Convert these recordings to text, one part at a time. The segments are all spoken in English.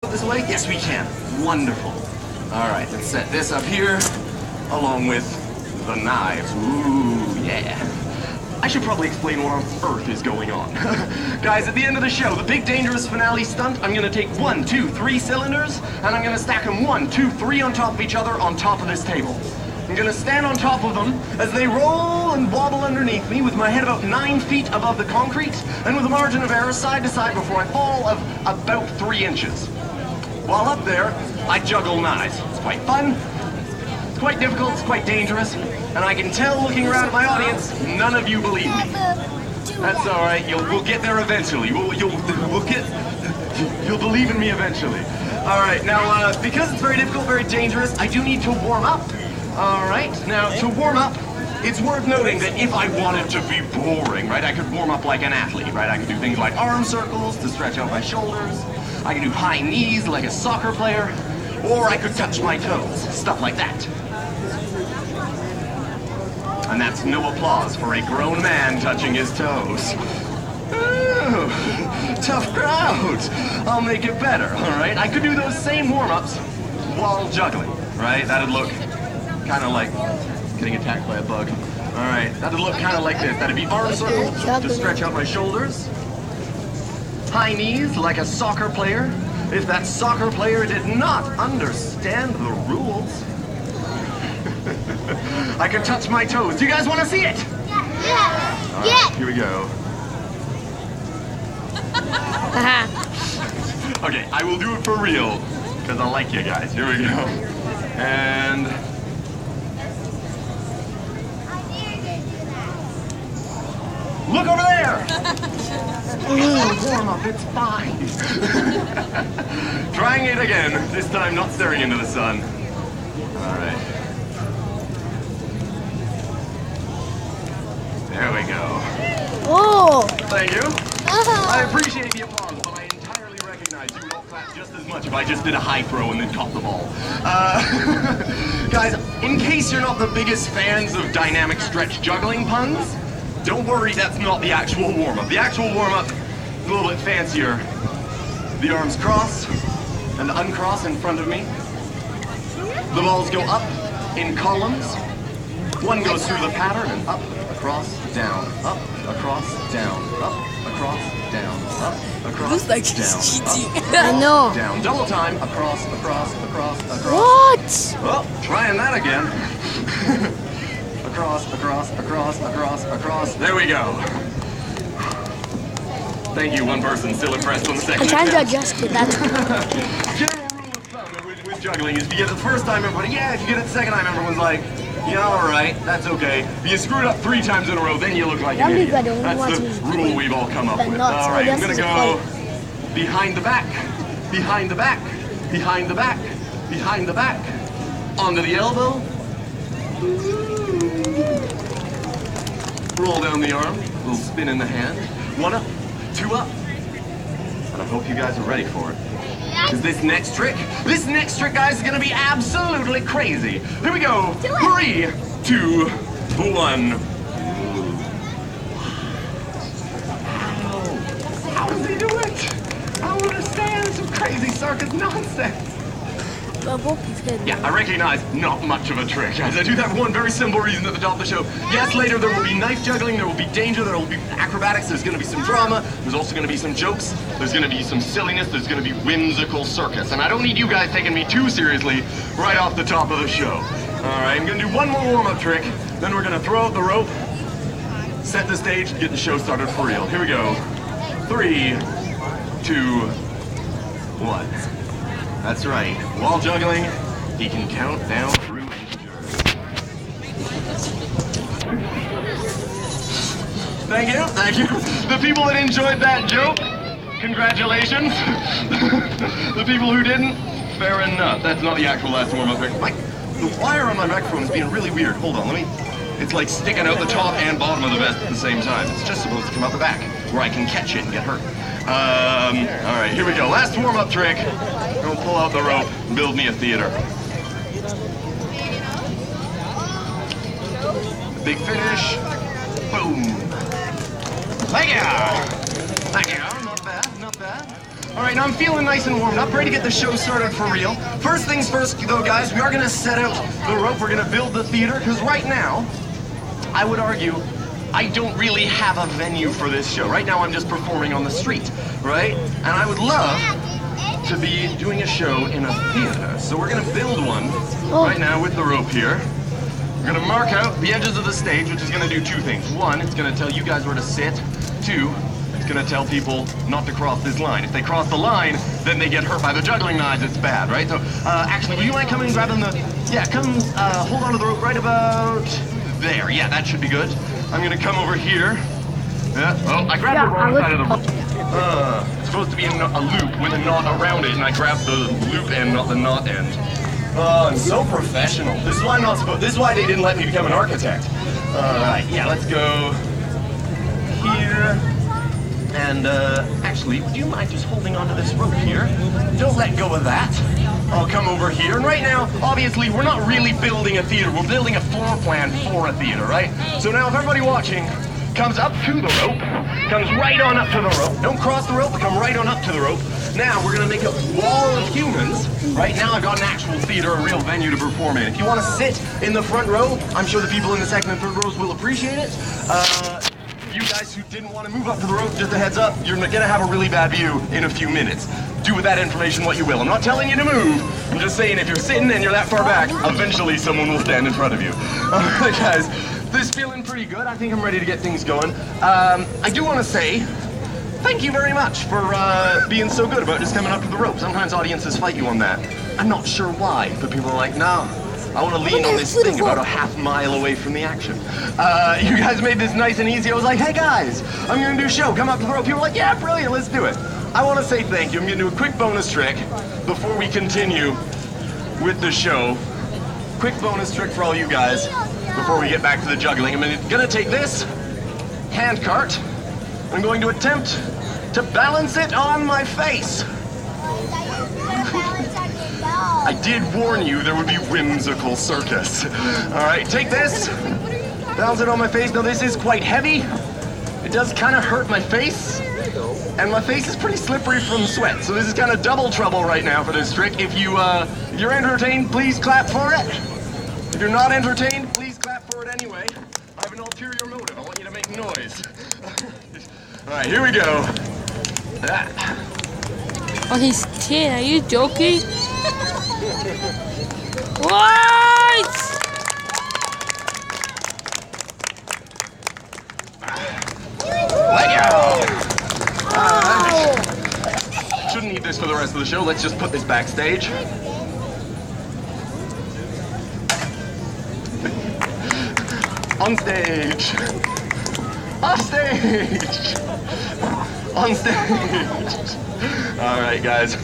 This way? Yes, we can. Wonderful. Alright, let's set this up here, along with the knives. Ooh, yeah. I should probably explain what on earth is going on. Guys, at the end of the show, the big dangerous finale stunt, I'm gonna take 1, 2, 3 cylinders, and I'm gonna stack them 1, 2, 3 on top of each other on top of this table. I'm gonna stand on top of them as they roll and wobble underneath me with my head about 9 feet above the concrete and with a margin of error side to side before I fall of about 3 inches. While up there, I juggle knives. It's quite fun, it's quite difficult, it's quite dangerous, and I can tell looking around at my audience, none of you believe me. That's alright, we'll get there eventually. You'll believe in me eventually. Alright, now, because it's very difficult, very dangerous, I do need to warm up. Alright, now to warm up, it's worth noting that if I wanted to be boring, right, I could warm up like an athlete, right? I could do things like arm circles to stretch out my shoulders, I could do high knees like a soccer player, or I could touch my toes, stuff like that. And that's no applause for a grown man touching his toes. Ooh, tough crowd. I'll make it better, alright? I could do those same warm-ups while juggling, right? That'd look kind of like getting attacked by a bug. Alright, that'd look kind of like this. That'd be arm circles to stretch out my shoulders. High knees like a soccer player. If that soccer player did not understand the rules. I could touch my toes. Do you guys want to see it? Yeah. All right, here we go. Okay, I will do it for real, because I like you guys. Here we go. And... look over there! Warm up, it's fine. Trying it again, this time not staring into the sun. Alright. There we go. Oh! Thank you. I appreciate the applause, but I entirely recognize you would all clap just as much if I just did a high throw and then caught the ball. Guys, in case you're not the biggest fans of dynamic stretch juggling puns, don't worry, that's not the actual warm-up. The actual warm-up is a little bit fancier. The arms cross and uncross in front of me. The balls go up in columns. One goes through the pattern and up, across, down, up, across, down, up, across, down, up, across, Looks like down, he's cheating. up, I know. down, double time, across, across, across, across. What? Oh, trying that again. Across, across, across, across, across. There we go. Thank you, one person still impressed on the second I'm trying to attempt. adjust it. That's General rule of thumb with juggling is if you get it the first time, everybody, yeah, if you get it the second time, everyone's like, yeah, alright, that's okay. If you screw it up 3 times in a row, then you look like an idiot. That's the rule we've all come up with. Alright, I'm gonna go behind the back, behind the back, behind the back, behind the back, onto the elbow. Roll down the arm, a little spin in the hand. 1 up, 2 up. And I hope you guys are ready for it. Because this next trick, guys, is gonna be absolutely crazy. Here we go. 3, 2, 1. How does he do it? I don't understand. Some crazy circus nonsense. Yeah, I recognize not much of a trick, guys. I do that for one very simple reason at the top of the show. Yes, later there will be knife juggling, there will be danger, there will be acrobatics, there's going to be some drama, there's also going to be some jokes, there's going to be some silliness, there's going to be whimsical circus. And I don't need you guys taking me too seriously right off the top of the show. Alright, I'm going to do one more warm-up trick, then we're going to throw out the rope, set the stage, get the show started for real. Here we go. 3, 2, 1. That's right. While juggling, he can count down through injuries. Thank you, thank you. The people that enjoyed that joke, congratulations. The people who didn't, fair enough. That's not the actual last warm-up trick. The wire on my microphone is being really weird. Hold on, it's like sticking out the top and bottom of the vest at the same time. It's just supposed to come out the back, where I can catch it and get hurt. Alright, here we go. Last warm-up trick. We'll pull out the rope and build me a theater. Big finish. Boom. Thank you. Thank you. Not bad, not bad. All right, now I'm feeling nice and warmed up, ready to get the show started for real. First things first, though, guys, we are going to set out the rope. We're going to build the theater, because right now, I would argue, I don't really have a venue for this show. Right now, I'm just performing on the street, right? And I would love to be doing a show in a theater. So we're going to build one right now with the rope here. We're going to mark out the edges of the stage, which is going to do two things. One, it's going to tell you guys where to sit. Two, it's going to tell people not to cross this line. If they cross the line, then they get hurt by the juggling knives. It's bad, right? So, actually, would you mind coming and grabbing the... Yeah, come hold on to the rope right about there. Yeah, that should be good. I'm going to come over here. Yeah. Oh, I grabbed the wrong side of the rope. It's supposed to be a loop with a knot around it, and I grabbed the loop end, not the knot end. Oh, I'm so professional. This is why I'm not supposed... This is why they didn't let me become an architect. Alright, yeah, let's go here. And, actually, would you mind just holding onto this rope here? Don't let go of that. I'll come over here. And right now, obviously, we're not really building a theater. We're building a floor plan for a theater, right? So now if everybody watching comes up to the rope, comes right on up to the rope. Don't cross the rope, but come right on up to the rope. Now we're going to make a wall of humans. Right now I've got an actual theater, a real venue to perform in. If you want to sit in the front row, I'm sure the people in the second and third rows will appreciate it. You guys who didn't want to move up to the rope, just a heads up, you're going to have a really bad view in a few minutes. Do with that information what you will. I'm not telling you to move. I'm just saying if you're sitting and you're that far back, eventually someone will stand in front of you. All right, guys. This is feeling pretty good. I think I'm ready to get things going. I do want to say thank you very much for being so good about just coming up to the rope. Sometimes audiences fight you on that. I'm not sure why, but people are like, no, I want to lean on this thing about a half mile away from the action. You guys made this nice and easy. I was like, hey guys, I'm going to do a show. Come up to the rope. People were like, yeah, brilliant, let's do it. I want to say thank you. I'm going to do a quick bonus trick before we continue with the show. Quick bonus trick for all you guys before we get back to the juggling. I'm going to take this hand cart. I'm going to attempt to balance it on my face. I did warn you there would be whimsical circus. All right, take this, balance it on my face. Now this is quite heavy. It does kind of hurt my face, and my face is pretty slippery from sweat. So this is kind of double trouble right now for this trick. If you're entertained, please clap for it. If you're not entertained, please clap for it anyway. I have an ulterior motive. I want you to make noise. All right, here we go. Oh, he's 10. Are you joking? What? Let go. Shouldn't need this for the rest of the show. Let's just put this backstage. On stage. Off stage. On stage. All right, guys.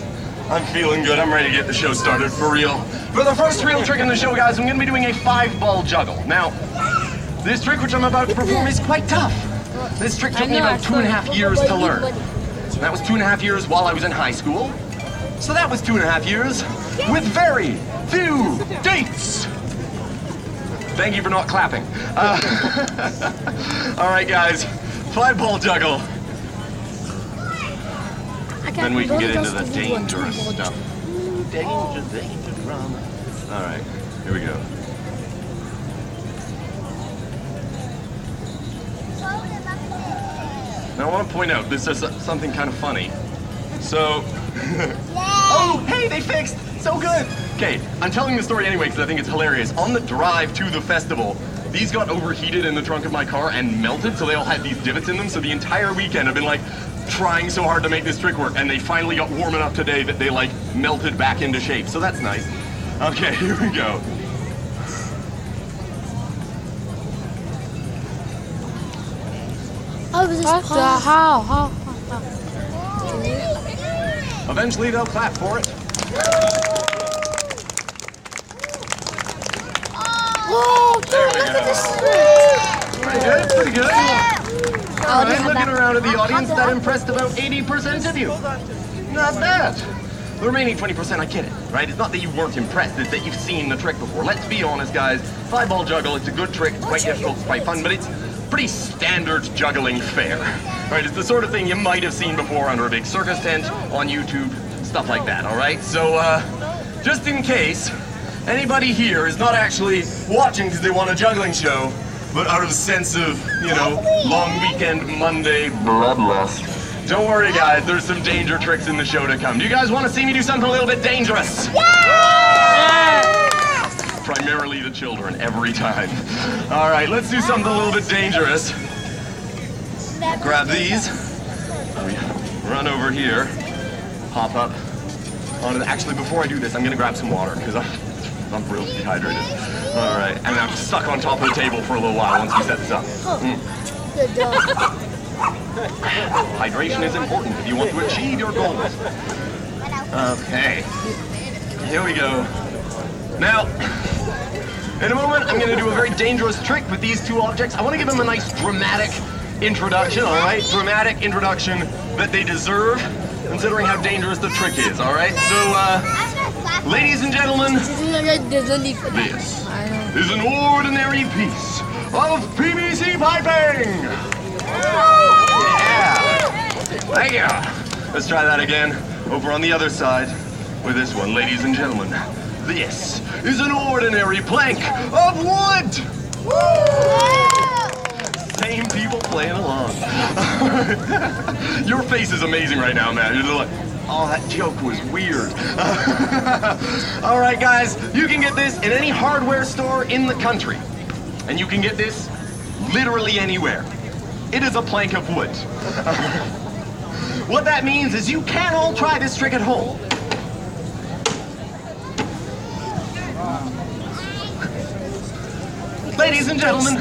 I'm feeling good. I'm ready to get the show started for real. For the first real trick in the show, guys, I'm going to be doing a 5-ball juggle. Now, this trick which I'm about to perform is quite tough. This trick took me about 2.5 years to learn. That was 2.5 years while I was in high school. So that was 2.5 years with very few dates. Thank you for not clapping. All right, guys, 5-ball juggle. Then we can get into the dangerous stuff. Danger, drama. All right, here we go. Now I want to point out, this is something kind of funny. So, oh, hey, they fixed, so good. Okay, I'm telling the story anyway because I think it's hilarious. On the drive to the festival, these got overheated in the trunk of my car and melted, so they all had these divots in them. So the entire weekend I've been like trying so hard to make this trick work, and they finally got warm enough today that they like melted back into shape. So that's nice. Okay, here we go. Oh, this is how? Eventually they'll clap for it. Whoa, There we look go. at this. Pretty good, pretty good. All right, looking around at the audience, that impressed about 80% of you. Not bad. The remaining 20%, I get it, right? It's not that you weren't impressed, it's that you've seen the trick before. Let's be honest, guys. 5-ball juggle, it's a good trick, it's quite difficult, it's quite fun, but it's pretty standard juggling fare. Right, it's the sort of thing you might have seen before under a big circus tent, on YouTube, stuff like that, all right? So, just in case anybody here is not actually watching because they want a juggling show, but out of a sense of, you know, long weekend Monday bloodlust. Don't worry, guys, there's some danger tricks in the show to come. Do you guys want to see me do something a little bit dangerous? Yeah! Primarily the children, every time. All right, let's do something a little bit dangerous. Grab these, run over here, hop up. Actually, before I do this, I'm gonna grab some water, because I'm real dehydrated. All right, and I'm stuck on top of the table for a little while once we set this up. Good dog. Hydration is important if you want to achieve your goals. Okay, here we go. Now, in a moment, I'm going to do a very dangerous trick with these two objects. I want to give them a nice dramatic introduction, all right? Dramatic introduction that they deserve, considering how dangerous the trick is, all right? So, ladies and gentlemen, this is an ordinary piece of PVC piping. Yeah. Let's try that again over on the other side with this one, ladies and gentlemen. This is an ordinary plank of wood. Same people playing along. Your face is amazing right now, man. You're like, oh, that joke was weird. All right, guys, you can get this in any hardware store in the country. And you can get this literally anywhere. It is a plank of wood. What that means is you can all try this trick at home. Ladies and gentlemen,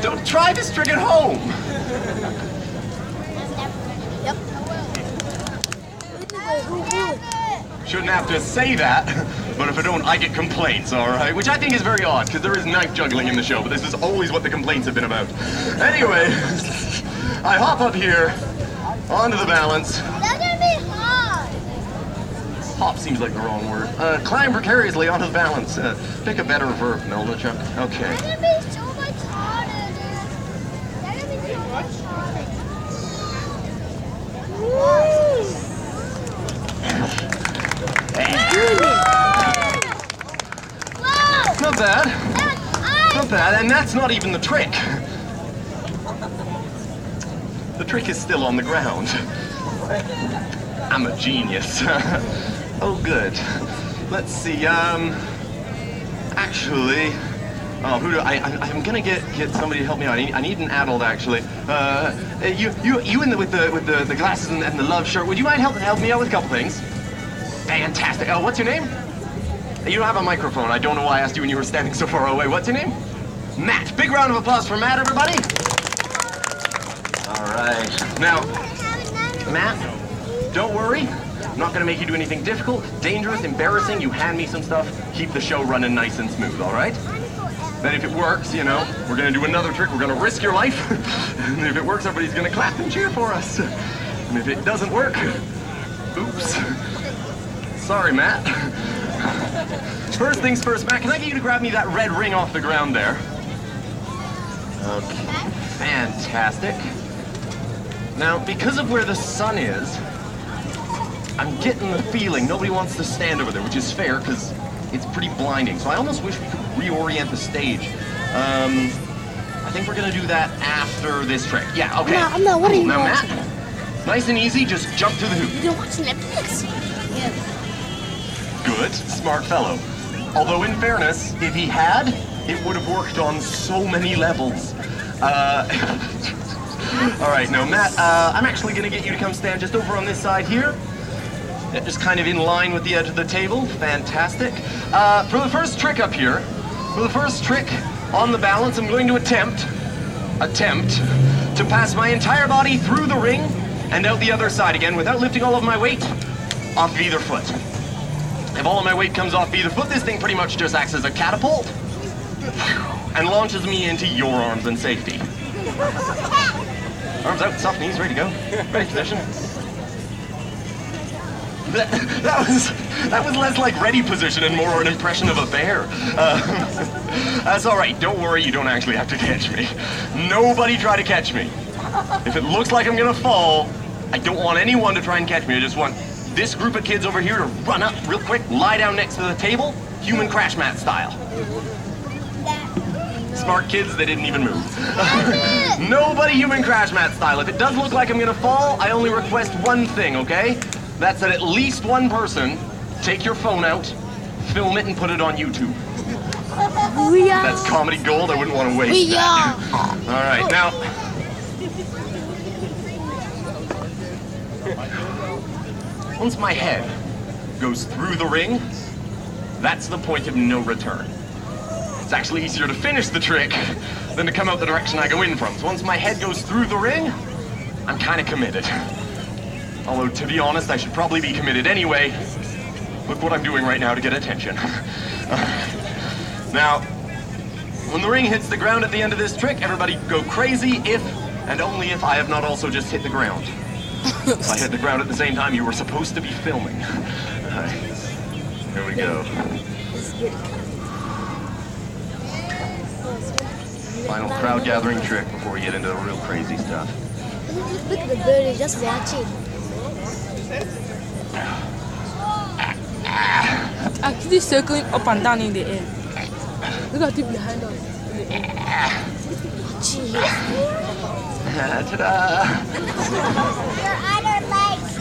don't try this trick at home. Shouldn't have to say that, but if I don't, I get complaints, all right? Which I think is very odd, because there is knife juggling in the show, but this is always what the complaints have been about. Anyway, I hop up here, onto the balance. That's gonna be hard. Hop seems like the wrong word. Climb precariously onto the balance. Pick a better verb, Melda Chuck. Okay. That's gonna be so much harder, dude. That's gonna be so much harder. Not bad. Not bad, and that's not even the trick. The trick is still on the ground. I'm a genius. Oh, good. Let's see, actually, I'm gonna get somebody to help me out. I need an adult, actually. You in with the glasses and the love shirt, would you mind help me out with a couple things? Fantastic. Oh, what's your name? You don't have a microphone. I don't know why I asked you when you were standing so far away. What's your name? Matt. Big round of applause for Matt, everybody. All right. Now, Matt, don't worry. I'm not going to make you do anything difficult, dangerous, embarrassing. You hand me some stuff. Keep the show running nice and smooth, all right? Then if it works, you know, we're going to do another trick. We're going to risk your life. And if it works, everybody's going to clap and cheer for us. And if it doesn't work, oops. Sorry, Matt. First things first, Matt, can I get you to grab me that red ring off the ground there? Okay, fantastic. Now, because of where the sun is, I'm getting the feeling nobody wants to stand over there, which is fair, because it's pretty blinding. So I almost wish we could reorient the stage. I think we're going to do that after this trick. Yeah, okay. I'm not. What are you Now, watching? Matt, nice and easy, just jump to the hoop. You're watching Netflix. Yeah. Good, smart fellow. Although, in fairness, if he had, it would have worked on so many levels. All right, now, Matt, I'm actually going to get you to come stand just over on this side here. Just kind of in line with the edge of the table. Fantastic. For the first trick up here, for the first trick on the balance, I'm going to attempt to pass my entire body through the ring and out the other side again without lifting all of my weight off either foot. If all of my weight comes off either foot, this thing pretty much just acts as a catapult and launches me into your arms and safety. Arms out, soft knees, ready to go. Ready, position. That That was less like ready position and more an impression of a bear. That's all right. Don't worry. You don't actually have to catch me. Nobody try to catch me. If it looks like I'm gonna fall, I don't want anyone to try and catch me. I just want this group of kids over here to run up real quick, lie down next to the table, human crash mat style. Smart kids, they didn't even move. Nobody human crash mat style. If it does look like I'm gonna fall, I only request one thing, okay? That's that at least one person take your phone out, film it, and put it on YouTube. That's comedy gold. I wouldn't want to waste that. All right, now. Once my head goes through the ring, that's the point of no return. It's actually easier to finish the trick than to come out the direction I go in from. So once my head goes through the ring, I'm kind of committed. Although, to be honest, I should probably be committed anyway. Look what I'm doing right now to get attention. Now, when the ring hits the ground at the end of this trick, everybody go crazy if, and only if, I have not also just hit the ground. If I hit the ground at the same time, you were supposed to be filming. Here we go. Final crowd gathering trick before we get into the real crazy stuff. Look at the bird, he's just watching. Actually circling up and down in the air. Look at it behind us. Ta-da! Your other legs.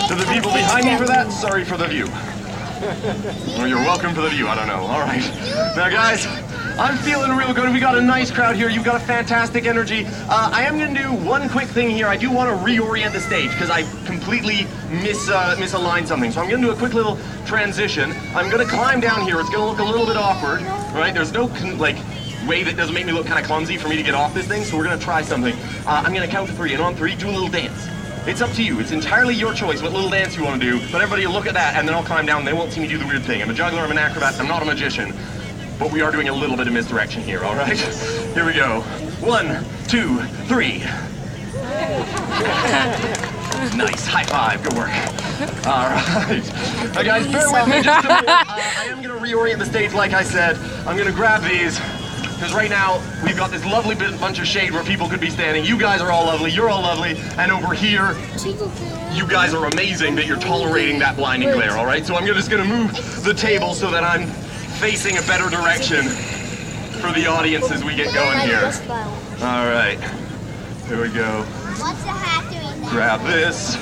To the people behind me for that, sorry for the view. Or you're welcome for the view, I don't know. All right. Now, guys, I'm feeling real good. We got a nice crowd here. You've got a fantastic energy. I am going to do one quick thing here. I do want to reorient the stage because I completely misaligned something. So I'm going to do a quick little transition. I'm going to climb down here. It's going to look a little bit awkward, right? There's no, way that doesn't make me look kind of clumsy for me to get off this thing. So we're going to try something. I'm going to count to 3, and on 3, do a little dance. It's up to you. It's entirely your choice what little dance you want to do. But everybody look at that, and then I'll climb down. They won't see me do the weird thing. I'm a juggler. I'm an acrobat. I'm not a magician. But we are doing a little bit of misdirection here, all right? Here we go. 1, 2, 3. Nice. High five. Good work. All right. Now, guys, bear with me just a minute. I am going to reorient the stage like I said. I'm going to grab these. Because right now, we've got this lovely bunch of shade where people could be standing. You guys are all lovely, you're all lovely, and over here, you guys are amazing that you're tolerating that blinding glare, all right? So I'm just gonna move the table so that I'm facing a better direction for the audience as we get going here. All right, here we go. What's the hat doing there? Grab this,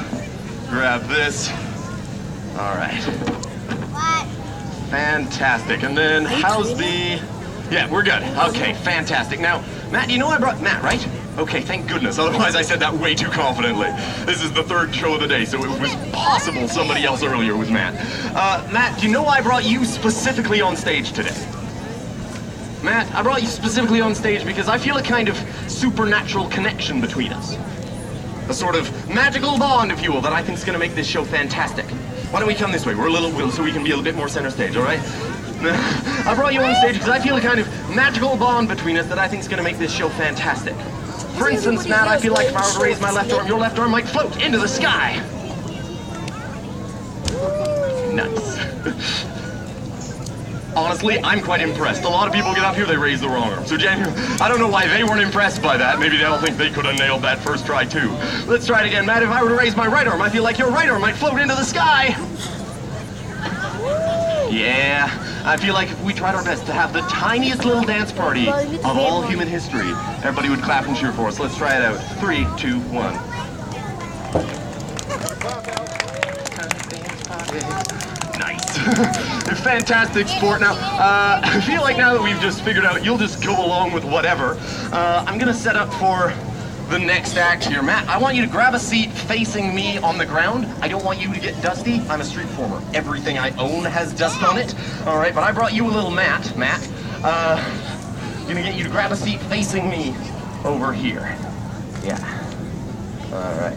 all right. What? Fantastic, and then how's the... Yeah, we're good. Okay, fantastic. Now, Matt, you know I brought... Matt, right? Okay, thank goodness. Otherwise, I said that way too confidently. This is the 3rd show of the day, so it was possible somebody else earlier was Matt. Matt, do you know I brought you specifically on stage today? Matt, I brought you specifically on stage because I feel a kind of supernatural connection between us. A sort of magical bond, if you will, that I think is going to make this show fantastic. Why don't we come this way? We're a little so we can be a little bit more center stage, all right? I brought you on stage because I feel a kind of magical bond between us that I think is going to make this show fantastic. For instance, Matt, I feel like if I were to raise my left arm, your left arm might float into the sky. Nice. Honestly, I'm quite impressed. A lot of people get up here, they raise the wrong arm. So genuinely, I don't know why they weren't impressed by that. Maybe they don't think they could have nailed that first try too. Let's try it again, Matt. If I were to raise my right arm, I feel like your right arm might float into the sky. Yeah, I feel like if we tried our best to have the tiniest little dance party of all human history, everybody would clap and cheer for us. Let's try it out. 3, 2, 1. Nice. Fantastic sport. Now, I feel like now that we've just figured out, you'll just go along with whatever. I'm going to set up for the next act here. Matt, I want you to grab a seat facing me on the ground. I don't want you to get dusty. I'm a street performer. Everything I own has dust on it. All right, but I brought you a little mat, Matt. Gonna get you to grab a seat facing me over here. Yeah. All right.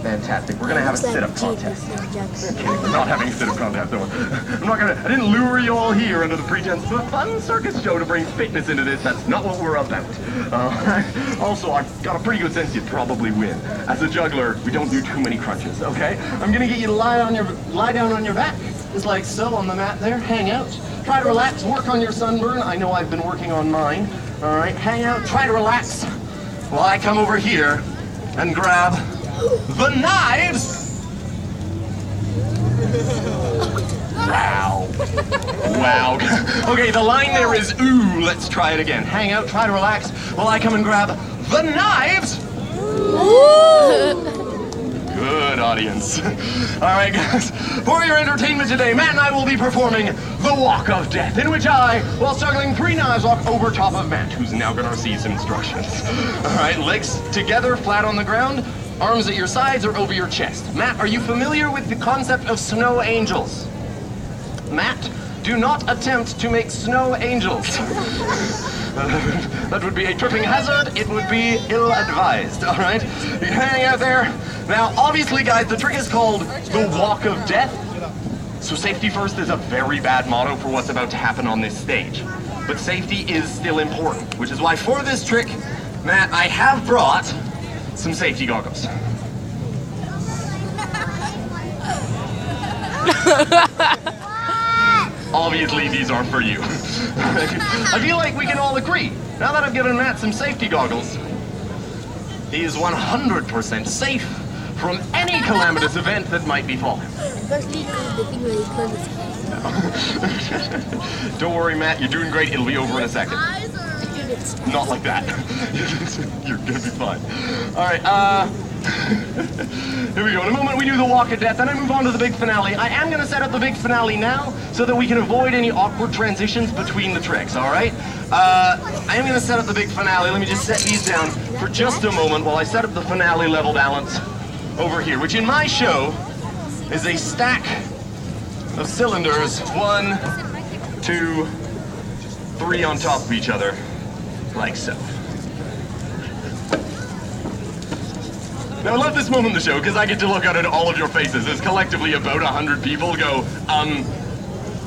Fantastic. We're gonna have a sit-up contest. We're not having a sit-up contest, though. I didn't lure you all here under the pretense of a fun circus show to bring fitness into this. That's not what we're about. Also, I've got a pretty good sense you'd probably win. As a juggler, we don't do too many crunches, okay? I'm gonna get you to lie down on your back, just like so on the mat there. Hang out. Try to relax, work on your sunburn. I know I've been working on mine. All right, hang out, try to relax while I come over here and grab the knives. Wow. Wow. Okay, the line there is ooh. Let's try it again. Hang out, try to relax while I come and grab the knives. Good audience. All right, guys. For your entertainment today, Matt and I will be performing the Walk of Death, in which I, while juggling 3 knives, walk over top of Matt, who's now going to receive some instructions. All right, legs together, flat on the ground. Arms at your sides or over your chest. Matt, are you familiar with the concept of snow angels? Matt, do not attempt to make snow angels. That would be a tripping hazard. It would be ill-advised, all right? You hang out there. Now, obviously, guys, the trick is called the Walk of Death. So safety first is a very bad motto for what's about to happen on this stage. But safety is still important, which is why for this trick, Matt, I have brought some safety goggles. Obviously, these aren't for you. I feel like we can all agree, now that I've given Matt some safety goggles, he is 100% safe from any calamitous event that might befall him. Don't worry, Matt, you're doing great. It'll be over in a second. Not like that. You're gonna be fine. All right, here we go. In a moment we do the Walk of Death, then I move on to the big finale. I am gonna set up the big finale now so that we can avoid any awkward transitions between the tricks, all right? I am gonna set up the big finale. Let me just set these down for just a moment while I set up the finale level balance over here, which in my show is a stack of cylinders, 1, 2, 3 on top of each other, like so. Now I love this moment in the show because I get to look out at all of your faces as collectively about 100 people go,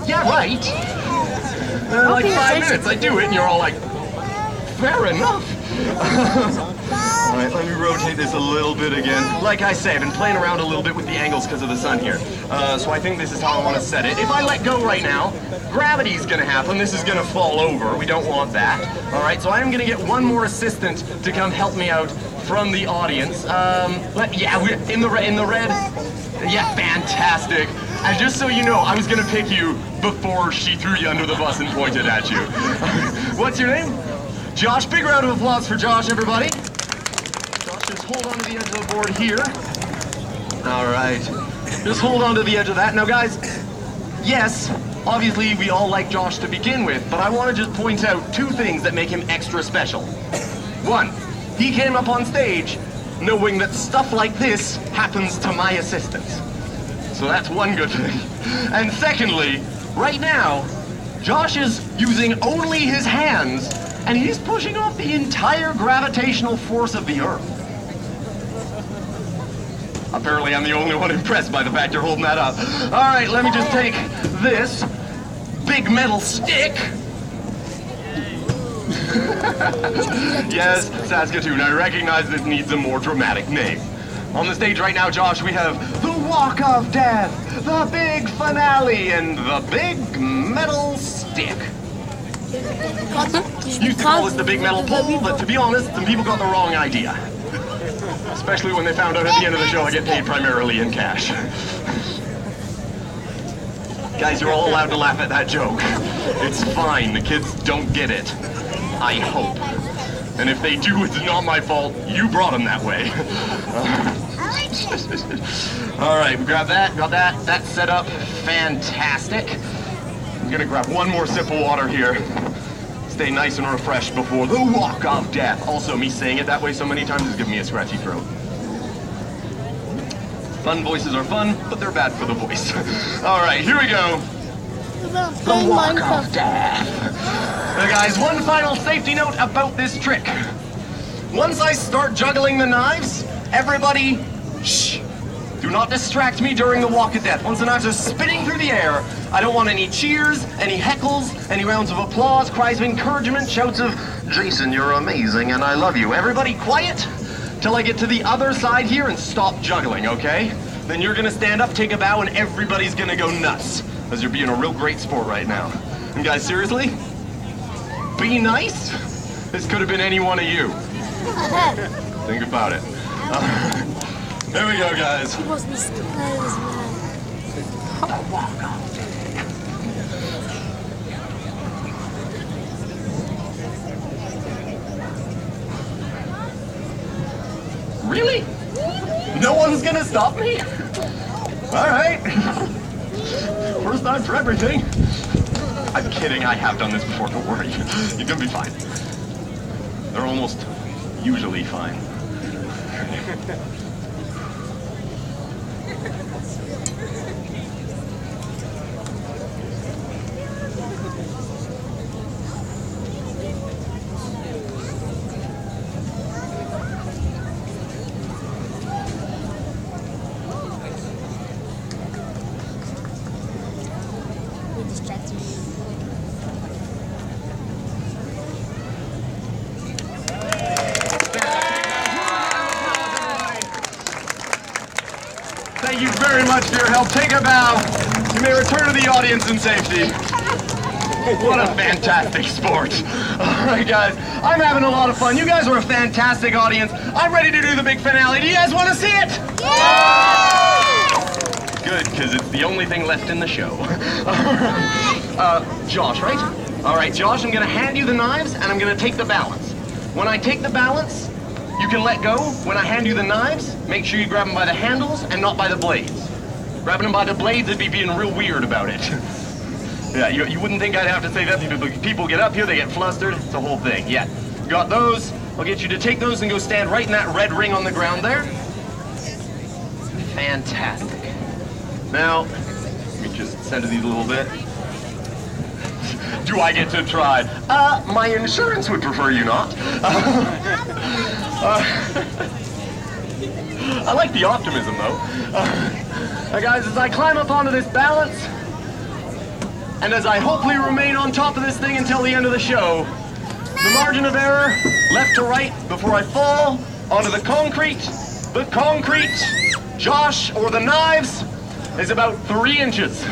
yeah, right. Like 5 minutes, I do it, and you're all like, fair enough. All right, let me rotate this a little bit again. Like I say, I've been playing around a little bit with the angles because of the sun here. So I think this is how I want to set it. If I let go right now, gravity's gonna happen. This is gonna fall over. We don't want that. All right, so I am gonna get one more assistant to come help me out from the audience. Yeah, we're in the red. Yeah, fantastic. And just so you know, I was gonna pick you before she threw you under the bus and pointed at you. What's your name? Josh. Big round of applause for Josh, everybody. Josh, just hold on to the edge of the board here. All right. Just hold on to the edge of that. Now, guys, yes, obviously we all like Josh to begin with, but I want to just point out 2 things that make him extra special. 1, he came up on stage knowing that stuff like this happens to my assistants. So that's one good thing. And secondly, right now, Josh is using only his hands, and he's pushing off the entire gravitational force of the Earth. Apparently I'm the only one impressed by the fact you're holding that up. All right, let me just take this big metal stick. Yes, Saskatoon, I recognize this needs a more dramatic name. On the stage right now, Josh, we have the Walk of Death, the big finale, and the big metal stick. Used to call this the big metal pole, but to be honest, some people got the wrong idea. Especially when they found out at the end of the show I get paid primarily in cash. Guys, you're all allowed to laugh at that joke. It's fine, the kids don't get it. I hope. And if they do, it's not my fault. You brought them that way. All right, we grab that, got that. That's set up. Fantastic. I'm gonna grab one more sip of water here. Stay nice and refreshed before the Walk of Death. Also, me saying it that way so many times is giving me a scratchy throat. Fun voices are fun, but they're bad for the voice. All right, here we go. The Walk of Death. Now guys, one final safety note about this trick. Once I start juggling the knives, everybody, shh. Do not distract me during the walk of death. Once the knives are spitting through the air, I don't want any cheers, any heckles, any rounds of applause, cries of encouragement, shouts of, Jason, you're amazing and I love you. Everybody quiet till I get to the other side here and stop juggling, okay? Then you're gonna stand up, take a bow, and everybody's gonna go nuts. Because you're being a real great sport right now. And guys, seriously? Be nice? This could have been any one of you. Think about it. Here we go, guys. He must be scared as Really? No one's gonna stop me? All right. First time for everything. I'm kidding, I have done this before, don't worry. You're gonna be fine. They're almost usually fine. He distracted me. Thank you very much for your help. Take a bow. You may return to the audience in safety. What a fantastic sport. All right, guys. I'm having a lot of fun. You guys are a fantastic audience. I'm ready to do the big finale. Do you guys want to see it? Good, because it's the only thing left in the show. Josh, right? All right, Josh, I'm going to hand you the knives, and I'm going to take the balance. When I take the balance, you can let go. When I hand you the knives, make sure you grab them by the handles and not by the blades. Grabbing them by the blades, it'd be being real weird about it. Yeah, you wouldn't think I'd have to say that. People get up here, they get flustered. It's a whole thing. Yeah, got those. I'll get you to take those and go stand right in that red ring on the ground there. Fantastic. Now, let me just center these a little bit. Do I get to try? My insurance would prefer you not. I like the optimism, though. Guys, as I climb up onto this balance, and as I hopefully remain on top of this thing until the end of the show, the margin of error, left to right, before I fall onto the concrete, Josh, or the knives, is about 3 inches.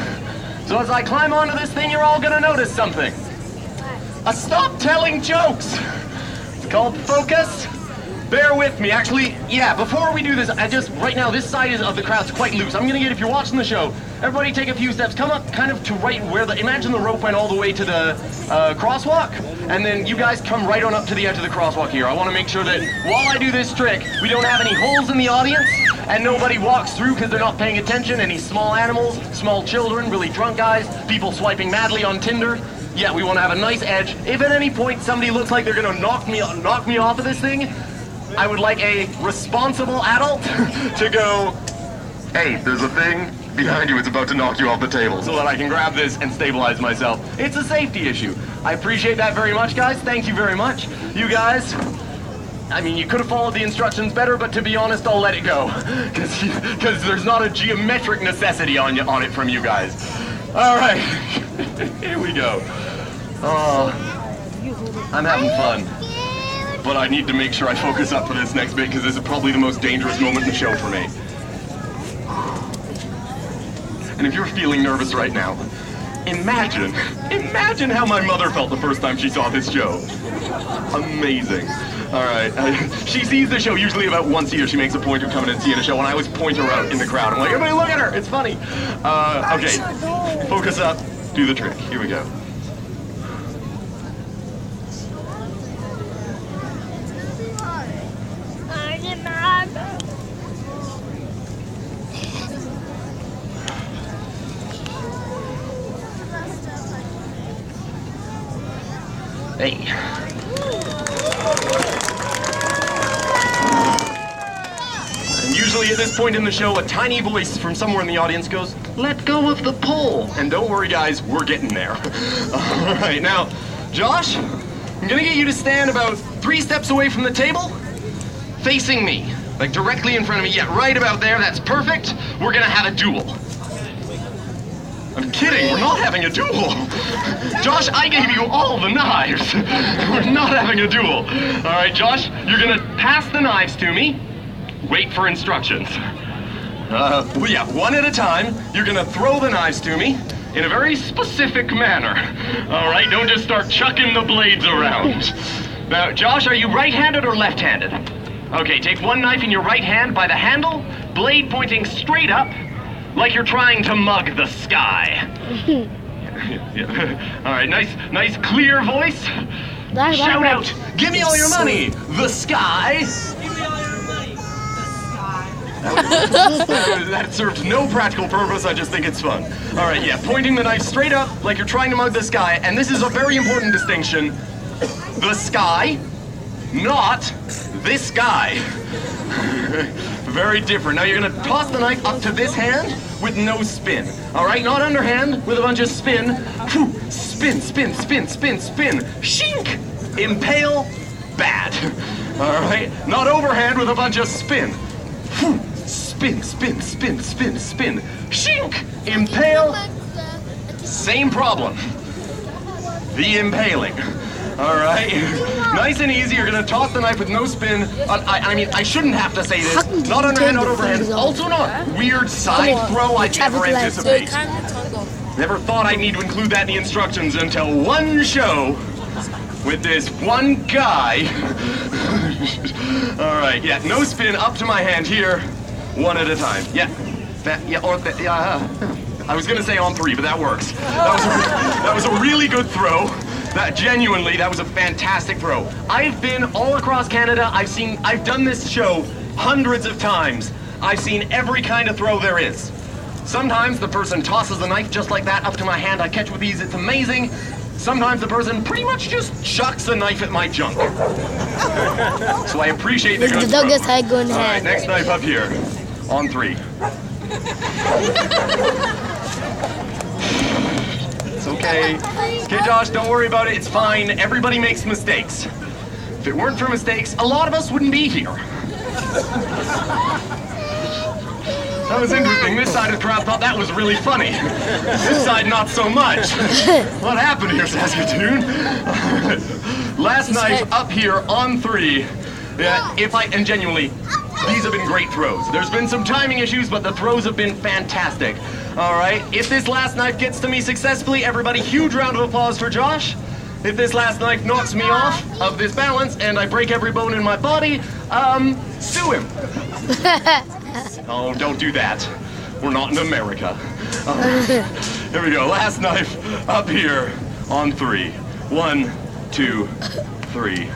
So as I climb onto this thing, you're all gonna notice something. Stop telling jokes. It's called focus. Bear with me. Actually, yeah, before we do this, right now, this side of the crowd's quite loose. I'm gonna get, if you're watching the show, everybody take a few steps. Come up kind of to right where imagine the rope went all the way to the crosswalk, and then you guys come right on up to the edge of the crosswalk here. I wanna make sure that while I do this trick, we don't have any holes in the audience, and nobody walks through because they're not paying attention. Any small animals, small children, really drunk guys, people swiping madly on Tinder. Yeah, we want to have a nice edge. If at any point somebody looks like they're going to knock me off of this thing, I would like a responsible adult to go, hey, there's a thing behind you, it's about to knock you off the table, so that I can grab this and stabilize myself. It's a safety issue. I appreciate that very much, guys. Thank you very much. You guys, I mean, you could have followed the instructions better, but to be honest, I'll let it go. Because there's not a geometric necessity on it from you guys. All right, here we go. Oh, I'm having fun. But I need to make sure I focus up for this next bit, because this is probably the most dangerous moment in the show for me. And if you're feeling nervous right now, imagine how my mother felt the first time she saw this show. Amazing. All right, she sees the show usually about once a year. She makes a point of coming and seeing a show, and I always point her out in the crowd. I'm like, everybody look at her, it's funny. Okay, focus up, do the trick. Here we go. Hey. And usually at this point in the show, a tiny voice from somewhere in the audience goes, let go of the pole. And don't worry, guys, we're getting there. All right, now, Josh, I'm gonna get you to stand about 3 steps away from the table, facing me. Like directly in front of me. Yeah, right about there. That's perfect. We're gonna have a duel. I'm kidding. We're not having a duel. Josh, I gave you all the knives. We're not having a duel. All right, Josh, you're gonna pass the knives to me. Wait for instructions. Well, yeah, one at a time. You're gonna throw the knives to me in a very specific manner. All right, don't just start chucking the blades around. Now, Josh, are you right-handed or left-handed? Okay, take one knife in your right hand by the handle, blade pointing straight up, like you're trying to mug the sky. Yeah. All right, nice clear voice. Shout out, give me all your money, the sky. Give me all your money, the sky. That serves no practical purpose, I just think it's fun. All right, yeah, pointing the knife straight up like you're trying to mug the sky, and this is a very important distinction. The sky, not this guy. Very different. Now you're gonna toss the knife up to this hand with no spin. All right, not underhand with a bunch of spin. Whew. Spin, spin, spin, spin, spin. Shink! Impale, bad. All right, not overhand with a bunch of spin. Whew. Spin, spin, spin, spin, spin. Shink! Impale, same problem. The impaling. All right, nice and easy. You're gonna toss the knife with no spin. I mean, I shouldn't have to say this. Not underhand, not overhand. Also not weird side throw I'd never anticipate. Never thought I'd need to include that in the instructions until one show with this one guy. All right, yeah, no spin, up to my hand here, one at a time. Yeah, I was gonna say on three, but that works. That was a really good throw. That was a fantastic throw. I've been all across Canada. I've done this show hundreds of times. I've seen every kind of throw there is. Sometimes the person tosses the knife just like that up to my hand. I catch with ease. It's amazing. Sometimes the person pretty much just chucks a knife at my junk. So I appreciate the good throw. All right, next knife up here. On three. It's okay. Okay, Josh, don't worry about it. It's fine. Everybody makes mistakes. If it weren't for mistakes, a lot of us wouldn't be here. That was interesting. This side of the crowd thought that was really funny. This side, not so much. What happened here, Saskatoon? Last knife up here on three. Yeah, and genuinely, these have been great throws. There's been some timing issues, but the throws have been fantastic. All right, if this last knife gets to me successfully, everybody, huge round of applause for Josh. If this last knife knocks me off of this balance and I break every bone in my body, sue him. Oh, don't do that. We're not in America. Here we go, last knife up here on three. 1, 2, 3.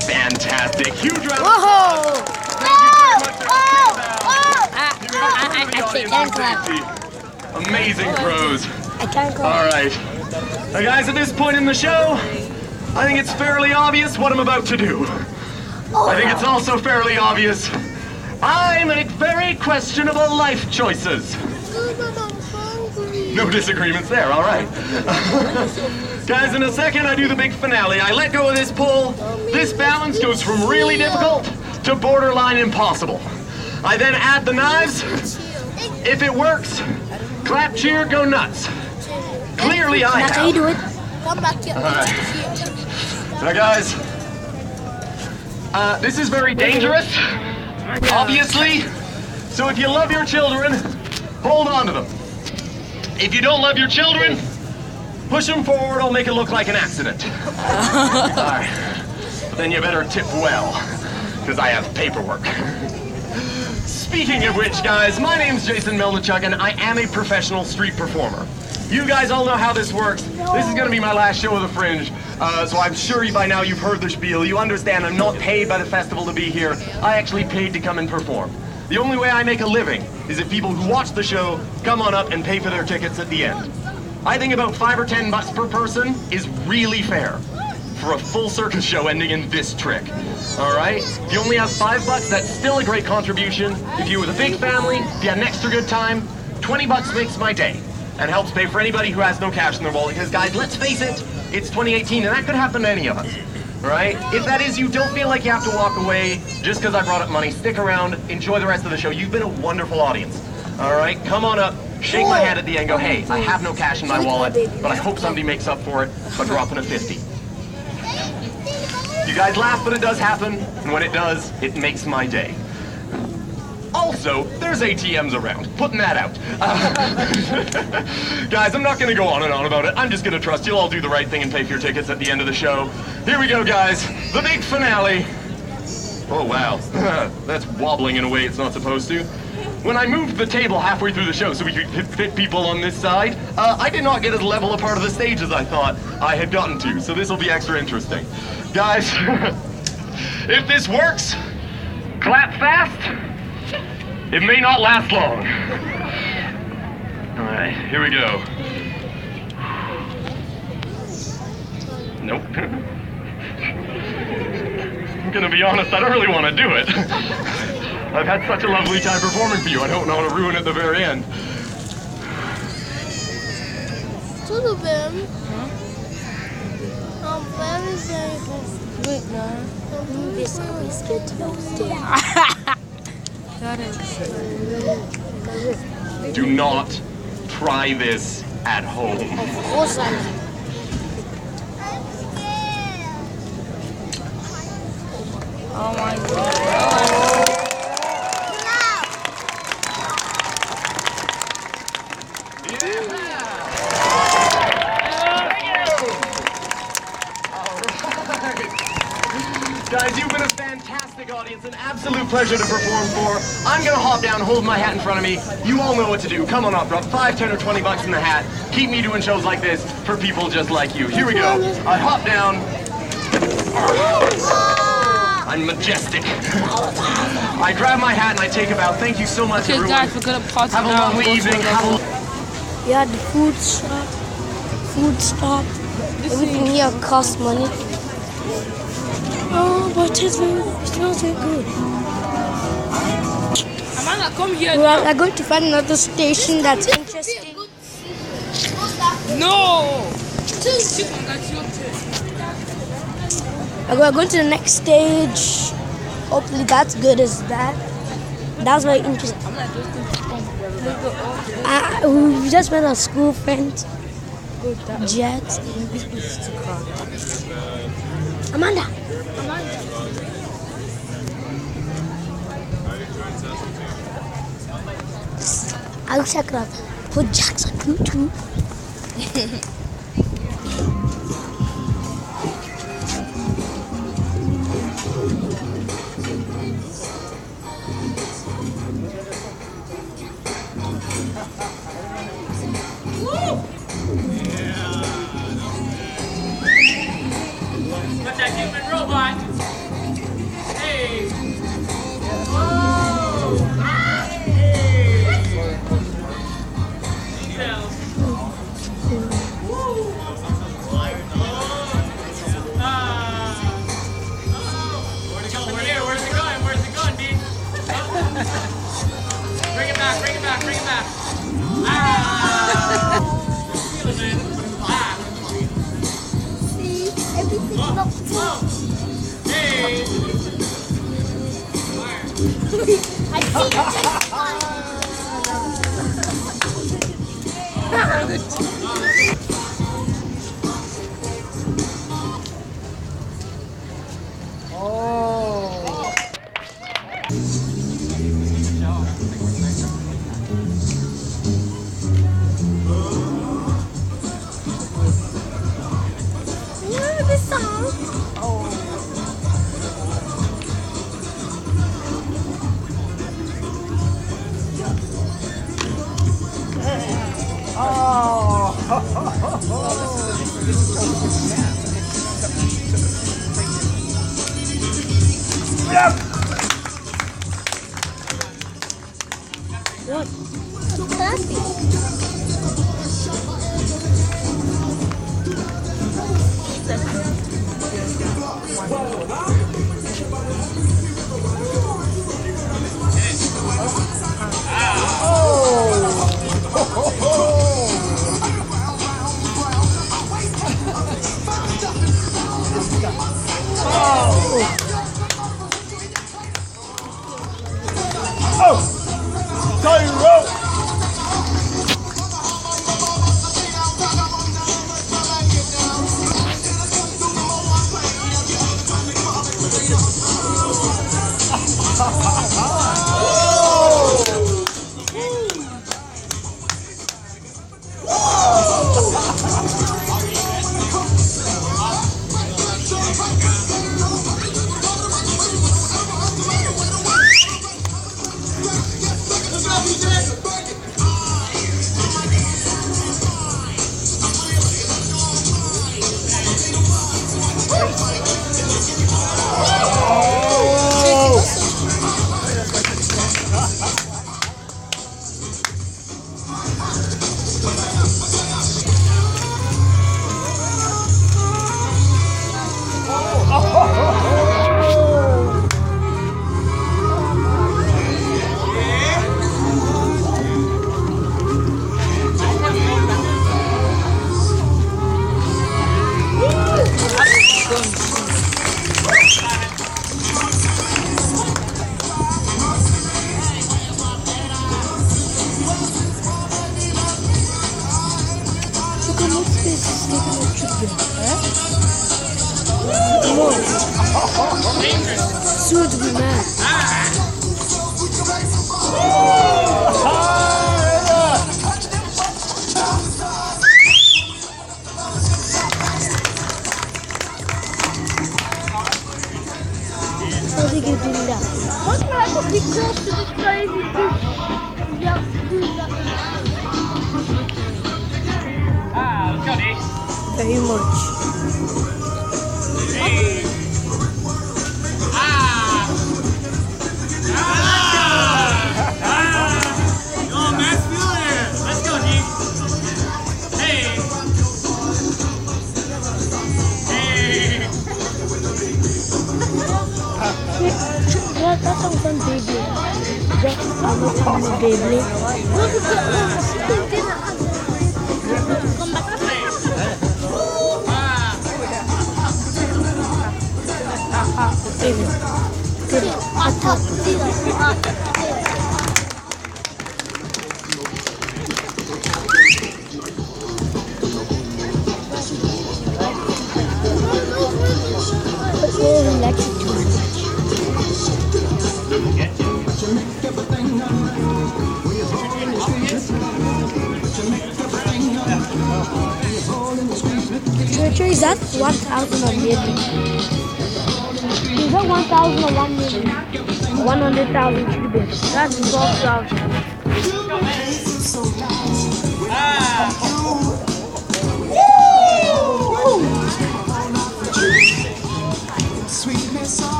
Fantastic, huge round of applause. Amazing throws. All right. Now, guys, at this point in the show, I think it's fairly obvious what I'm about to do. I think it's also fairly obvious I make very questionable life choices. No disagreements there, all right. Guys, in a second, I do the big finale. I let go of this pull. This balance goes from really difficult to borderline impossible. I then add the knives. If it works, clap, cheer, go nuts. Clearly I have. How you do it? Come back here. All right. Now guys, this is very dangerous, obviously. So if you love your children, hold on to them. If you don't love your children, push them forward, I'll make it look like an accident. All right. But then you better tip well, because I have paperwork. Speaking of which, guys, my name's Jason Melnichuk, and I am a professional street performer. You guys all know how this works. This is gonna be my last show of the Fringe, so I'm sure by now you've heard the spiel. You understand I'm not paid by the festival to be here. I actually paid to come and perform. The only way I make a living is if people who watch the show come on up and pay for their tickets at the end. I think about $5 or $10 per person is really fair for a full circus show ending in this trick. All right? If you only have $5, that's still a great contribution. If you're with a big family, if you had an extra good time, $20 makes my day and helps pay for anybody who has no cash in their wallet. Because guys, let's face it, it's 2018 and that could happen to any of us. right? If that is you, don't feel like you have to walk away just because I brought up money. Stick around, enjoy the rest of the show. You've been a wonderful audience, all right? Come on up, shake my hand at the end, go, hey, I have no cash in my wallet, but I hope somebody makes up for it by dropping a 50. You guys laugh, but it does happen, and when it does, it makes my day. Also, there's ATMs around. Putting that out. Guys, I'm not going to go on and on about it. I'm just going to trust you'll all do the right thing and pay for your tickets at the end of the show. Here we go, guys. The big finale. Oh, wow. That's wobbling in a way it's not supposed to. When I moved the table halfway through the show so we could fit people on this side, I did not get as level a part of the stage as I thought I had gotten to, so this will be extra interesting. Guys, if this works, clap fast. It may not last long. All right, here we go. Nope. I'm gonna be honest, I don't really want to do it. I've had such a lovely time performing for you, I don't want to ruin it at the very end. Tudo bem. Very, very good. Do not try this at home. Of course I am. Oh my god. Guys, you've been a fantastic audience, an absolute pleasure to perform for. I'm gonna hop down, hold my hat in front of me. You all know what to do. Come on up, drop 5, 10, or 20 bucks in the hat. Keep me doing shows like this for people just like you. Here we go. I hop down. I'm majestic. I grab my hat and I take a bow. Thank you so much, Okay, everyone. guys, we're gonna pause Have a now. lovely evening. Yeah, the food stop. Everything here costs money. Oh, but it smells very good. Amanda, come here. Well, I'm going to find another station that's interesting. No! We're going to the next stage. Hopefully that's good as that. That's very interesting. We just met a school friend. Jet. Amanda. I'll check it out. Put Jax on YouTube. Got that human robot. Hey. Whoa. Hey. Details. Woo. Where's it going? Where's it going? Where's it going, D? Bring it back, bring it back, bring it back. Ah. Feel it, man. Ah. Everything looks good. Hey. I see this song. What? So classy. Soon to be mad. How they keep doing that? What can I put the close to this crazy fish? Yeah, do that. Let's go, D. Very much. Hey. Oh, Matt's feeling it. Let's go, D. Hey. Hey. Yeah, that's some fun baby. Just I'm a baby. Come back. Baby. Baby. Oh, like it too much. Richard, is that 1,000 or million? Is that 1,000 or 1 million? 100,000 cubics. That's 12,000.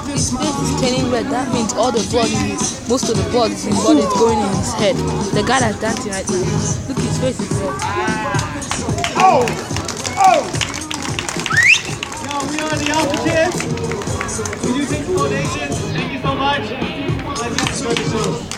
His face is turning red. That means all the blood most of the blood in his body is going in his head. The guy that's dancing right now. Look, his face is red. Oh! Oh! Yo, we are the Alpha Kids. We do take donations. Thank you so much. Let's get started.